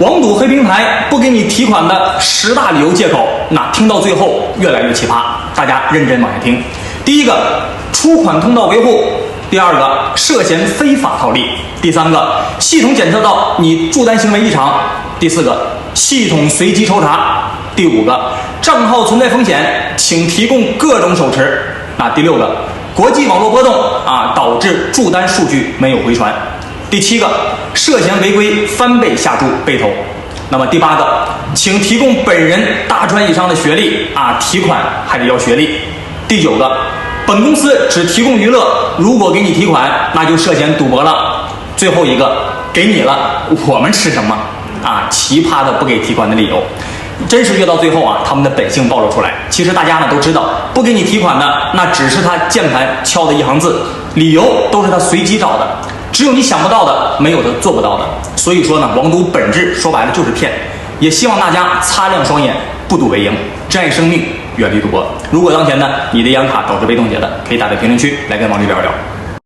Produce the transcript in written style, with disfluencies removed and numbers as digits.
网赌黑平台不给你提款的10大理由借口，那听到最后越来越奇葩，大家认真往下听。第一个，出款通道维护；第二个，涉嫌非法套利；第三个，系统检测到你注单行为异常；第四个，系统随机抽查；第五个，账号存在风险，请提供各种手持；第六个，国际网络波动导致注单数据没有回传；第七个，涉嫌违规翻倍下注被投。那么第八个，请提供本人大专以上的学历提款还得要学历。第九个，本公司只提供娱乐，如果给你提款，那就涉嫌赌博了。最后一个，给你了，我们吃什么？奇葩的不给提款的理由，真是越到最后他们的本性暴露出来。其实大家都知道，不给你提款的，那只是他键盘敲的一行字，理由都是他随机找的，只有你想不到的，没有他做不到的。所以说呢，网赌本质说白了就是骗。也希望大家擦亮双眼，不赌为赢，珍爱生命，远离赌博。如果当前呢你的银行卡导致被冻结的，可以打在评论区来跟王律聊一聊。